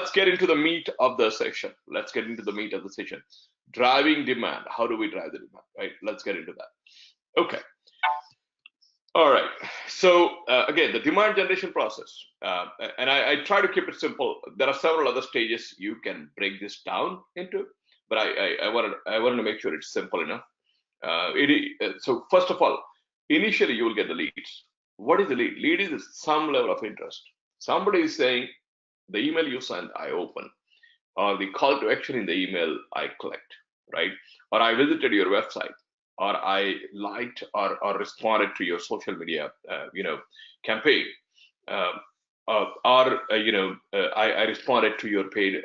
let's get into the meat of the session. Driving demand. How do we drive the demand, right? Let's get into that. Okay. All right. So again, the demand generation process, and I try to keep it simple. There are several other stages you can break this down into, but I wanted to make sure it's simple enough. So first of all, initially you will get the leads. What is the lead? Lead is some level of interest. Somebody is saying, the email you sent, I open, or the call to action in the email, I clicked, right? Or I visited your website, or I liked or responded to your social media, campaign, I responded to your paid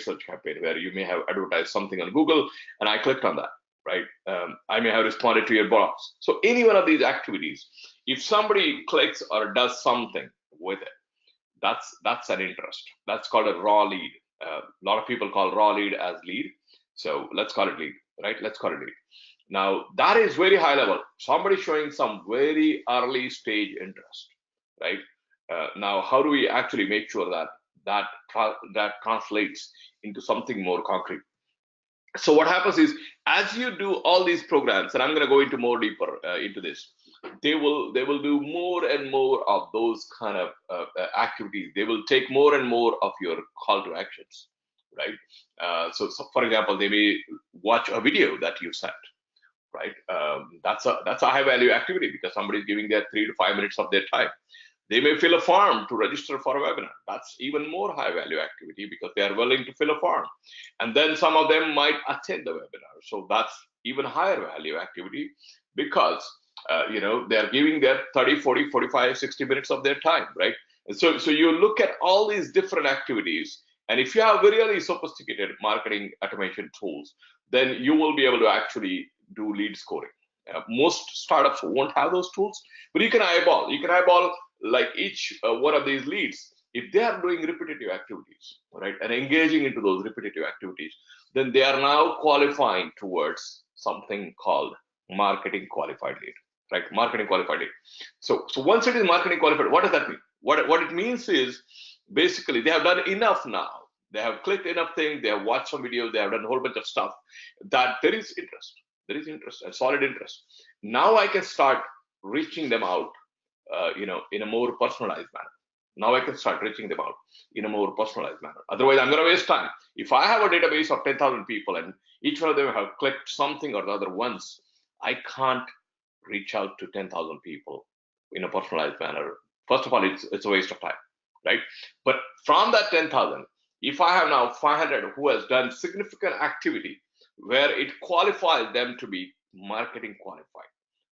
search campaign where you may have advertised something on Google, and I clicked on that, right? I may have responded to your blogs. So any one of these activities, if somebody clicks or does something with it, that's an interest. That's called a raw lead. A lot of people call raw lead as lead. So let's call it lead, right? Let's call it lead. Now that is very high level. Somebody showing some very early stage interest, right? Now, how do we actually make sure that translates into something more concrete? So what happens is, as you do all these programs, and I'm going to go into more deeper into this, they will do more and more of those kind of activities. They will take more and more of your call to actions, right? So for example, they may watch a video that you sent, right? That's a high value activity because somebody is giving their 3 to 5 minutes of their time. They may fill a form to register for a webinar. That's even more high value activity because they are willing to fill a form. And then some of them might attend the webinar. So that's even higher value activity because they're giving their 30, 40, 45, 60 minutes of their time, right? And so you look at all these different activities, and if you have really sophisticated marketing automation tools, then you will be able to actually do lead scoring. Most startups won't have those tools, but you can eyeball like each one of these leads. If they are doing repetitive activities, right, and engaging into those repetitive activities, then they are now qualifying towards something called marketing qualified lead, right? Marketing qualified lead. So once it is marketing qualified, what does that mean? What it means is basically they have done enough now. They have clicked enough things. They have watched some videos. They have done a whole bunch of stuff that there is interest. There is interest, a solid interest. Now I can start reaching them out, in a more personalized manner. Now I can start reaching them out in a more personalized manner. Otherwise, I'm going to waste time. If I have a database of 10,000 people and each one of them have clicked something or the other once, I can't reach out to 10,000 people in a personalized manner. First of all, it's a waste of time, right? But from that 10,000, if I have now 500 who has done significant activity where it qualifies them to be marketing qualified,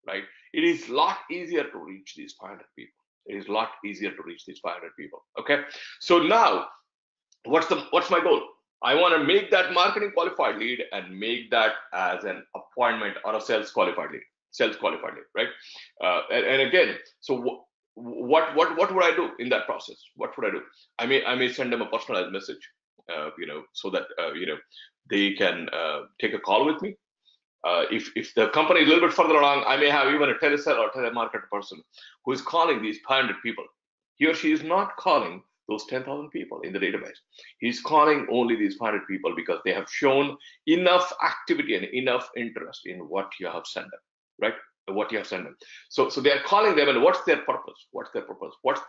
right? It is a lot easier to reach these 500 people. It is a lot easier to reach these 500 people. Okay. So now, what's my goal? I want to make that marketing qualified lead and make that as an appointment or a sales qualified lead, right? And again, so what would I do in that process? What would I do? I may send them a personalized message, so that they can take a call with me. If the company is a little bit further along, I may have even a telesale or telemarketer person who is calling these 500 people. He or she is not calling those 10,000 people in the database. He's calling only these 500 people because they have shown enough activity and enough interest in what you have sent them, right? What you have sent them. So they are calling them, and what's their purpose? What's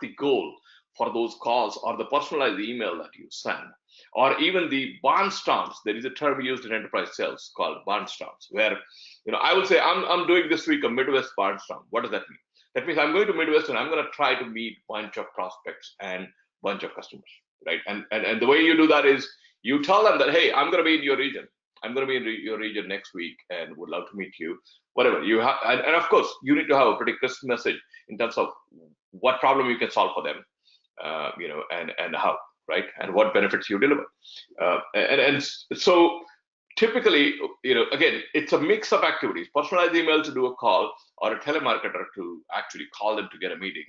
the goal for those calls or the personalized email that you send? Or even the barnstorms. There is a term used in enterprise sales called barnstorms, where I will say I'm doing this week a Midwest barnstorm. What does that mean? That means I'm going to Midwest and I'm going to try to meet a bunch of prospects and bunch of customers, right? And the way you do that is you tell them that, hey, I'm going to be in your region. I'm going to be in your region next week and would love to meet you. Whatever you have, and of course you need to have a pretty crisp message in terms of what problem you can solve for them, and how, right, and what benefits you deliver. And so typically, again, it's a mix of activities: personalized email to do a call, or a telemarketer to actually call them to get a meeting,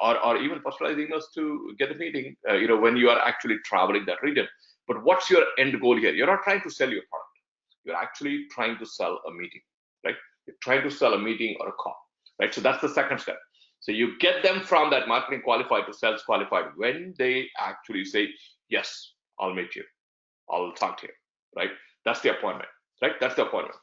or even personalized emails to get a meeting, when you are actually traveling that region. But what's your end goal here? You're not trying to sell your product. You're actually trying to sell a meeting, right? You're trying to sell a meeting or a call, right? So that's the second step. So you get them from that marketing qualified to sales qualified when they actually say, yes, I'll meet you. I'll talk to you, right? That's the appointment, right? That's the appointment.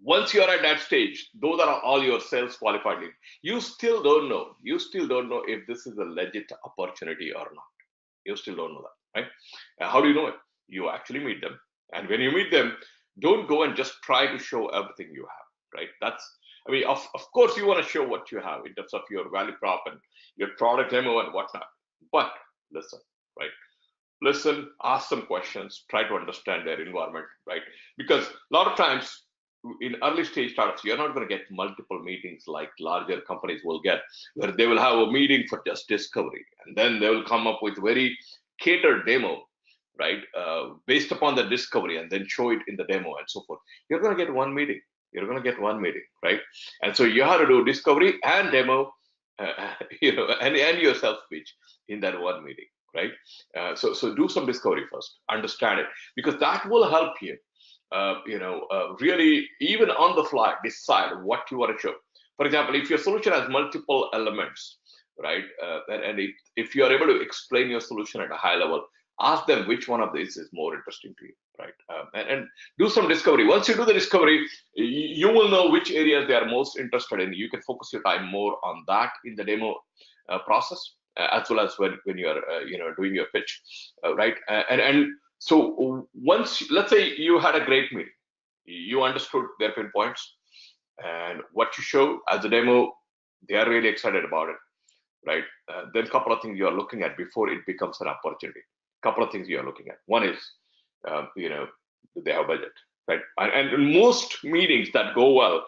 Once you're at that stage, those are all your sales qualified leads. You still don't know. You still don't know if this is a legit opportunity or not. You still don't know that, right? How do you know it? You actually meet them. And when you meet them, don't go and just try to show everything you have, right? I mean, of course, you want to show what you have in terms of your value prop and your product demo and whatnot. But listen, right? Listen, ask some questions, try to understand their environment, right? Because a lot of times in early stage startups, you're not going to get multiple meetings like larger companies will get, where they will have a meeting for just discovery, and then they will come up with very catered demo, right? Based upon the discovery, and then show it in the demo and so forth. You're going to get one meeting. You're going to get one meeting, right? And so you have to do discovery and demo, and your sales pitch in that one meeting, right? So do some discovery first, understand it, because that will help you, really even on the fly decide what you want to show. For example, if your solution has multiple elements, right, and if you are able to explain your solution at a high level, ask them which one of these is more interesting to you, right? And do some discovery. Once you do the discovery, you will know which areas they are most interested in. You can focus your time more on that in the demo process, as well as when you are doing your pitch, right? And so once, let's say you had a great meeting, you understood their pain points, and what you show as a demo, they are really excited about it, right? Then a couple of things you are looking at before it becomes an opportunity. Couple of things you are looking at. One is, do they have budget, right? And in most meetings that go well,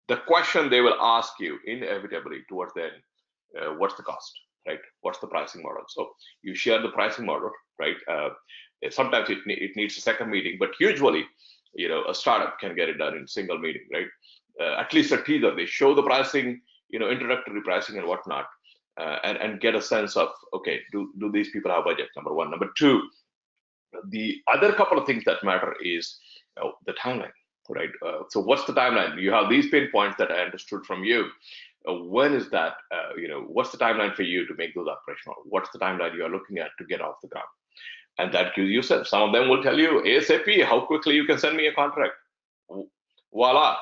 the question they will ask you inevitably towards the end, what's the cost, right? What's the pricing model? So you share the pricing model, right? Sometimes it needs a second meeting, but usually, a startup can get it done in a single meeting, right? At least a teaser. They show the pricing, introductory pricing and whatnot, and get a sense of, okay, do these people have budget? Number one. Number two, the other couple of things that matter is the timeline, right? So what's the timeline? You have these pain points that I understood from you. When is that? What's the timeline for you to make those operational? What's the timeline you are looking at to get off the ground? And that gives you sense. Some of them will tell you ASAP how quickly you can send me a contract. Voila,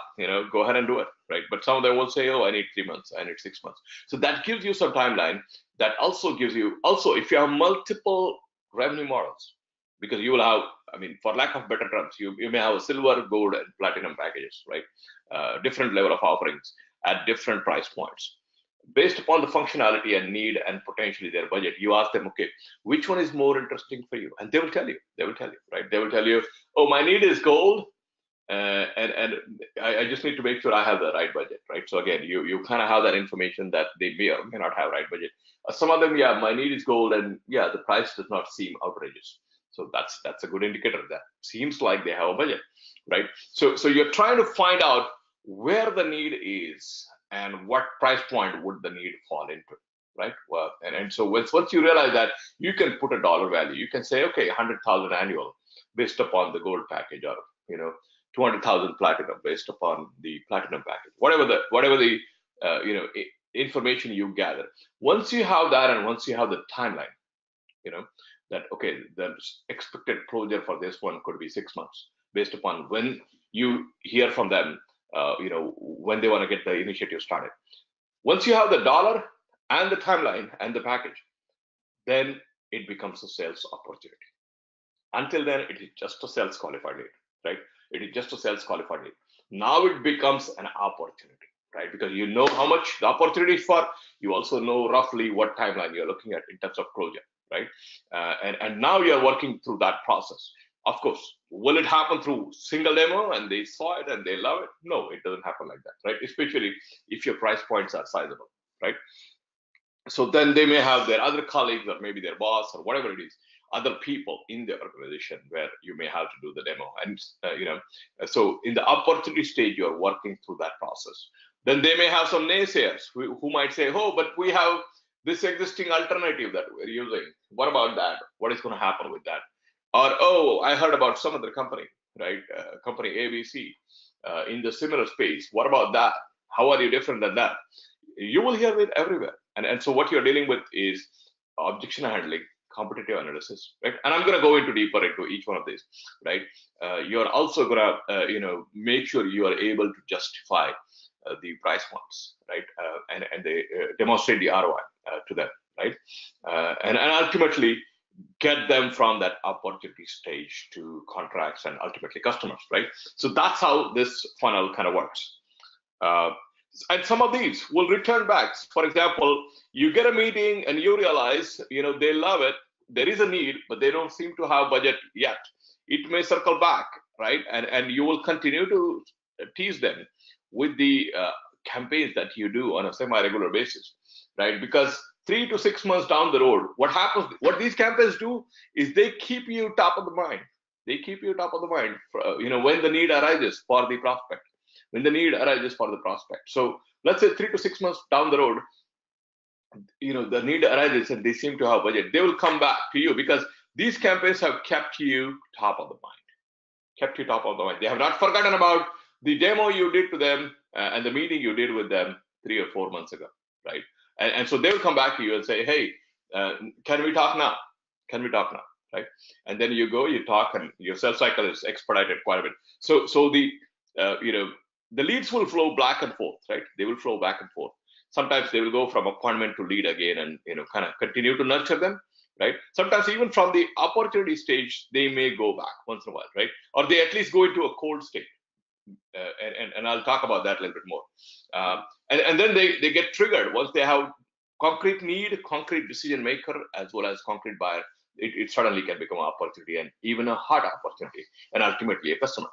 go ahead and do it, right? But some of them will say, oh, I need 3 months, I need 6 months. So that gives you some timeline. That also gives you, if you have multiple revenue models, because you will have, for lack of better terms, you may have a silver, gold, and platinum packages, right? Different level of offerings at different price points. Based upon the functionality and need and potentially their budget, you ask them, okay, which one is more interesting for you? And they will tell you, right? They will tell you, oh, my need is gold, and I just need to make sure I have the right budget, right? So again, you kind of have that information that they may or may not have right budget. Some of them, yeah, my need is gold, and yeah, the price does not seem outrageous. So that's a good indicator. That seems like they have a budget, right? So you're trying to find out where the need is and what price point would the need fall into, right? Well, and so once you realize that, you can put a dollar value. You can say, okay, 100,000 annual based upon the gold package, or 200,000 platinum based upon the platinum package. Whatever the information you gather. Once you have that, and once you have the timeline, that okay, the expected closure for this one could be 6 months based upon when you hear from them, when they want to get the initiative started. Once you have the dollar and the timeline and the package, then it becomes a sales opportunity. Until then, it is just a sales qualified lead, right? It is just a sales qualified lead. Now it becomes an opportunity, right? Because you know how much the opportunity is for. You also know roughly what timeline you're looking at in terms of closure, right? And now you're working through that process. Of course, will it happen through single demo and they saw it and they love it? No, it doesn't happen like that, right? Especially if your price points are sizable, right? So then they may have their other colleagues, or maybe their boss, or whatever it is, other people in the organization where you may have to do the demo. And so in the opportunity stage, you're working through that process. Then they may have some naysayers who might say, oh, but we have this existing alternative that we're using. What about that? What is going to happen with that? Or, oh, I heard about some other company, right? Company ABC in the similar space. What about that? How are you different than that? You will hear it everywhere. And so what you're dealing with is objection handling, competitive analysis, right? And I'm going to go into deeper into each one of these, right? You're also going to, make sure you are able to justify the price points, right? And they demonstrate the ROI to them, right? And ultimately get them from that opportunity stage to contracts and ultimately customers, right? So that's how this funnel kind of works. And some of these will return back. For example, you get a meeting and you realize, they love it. There is a need, but they don't seem to have budget yet. It may circle back, right? And you will continue to tease them with the campaigns that you do on a semi-regular basis, right? Because 3 to 6 months down the road, what these campaigns do is they keep you top of the mind. They keep you top of the mind, when the need arises for the prospect. When the need arises for the prospect. So let's say 3 to 6 months down the road, the need arises and they seem to have budget. They will come back to you because these campaigns have kept you top of the mind. Kept you top of the mind. They have not forgotten about the demo you did to them and the meeting you did with them 3 or 4 months ago, right? And so they will come back to you and say, hey, can we talk now? Can we talk now, right? And then you go, you talk, and your sales cycle is expedited quite a bit. So the leads will flow back and forth, right? They will flow back and forth. Sometimes they will go from appointment to lead again and, kind of continue to nurture them, right? Sometimes even from the opportunity stage, they may go back once in a while, right? Or they at least go into a cold state. And I'll talk about that a little bit more. And then they get triggered once they have concrete need, concrete decision maker, as well as concrete buyer. It suddenly can become an opportunity and even a hard opportunity, and ultimately a customer.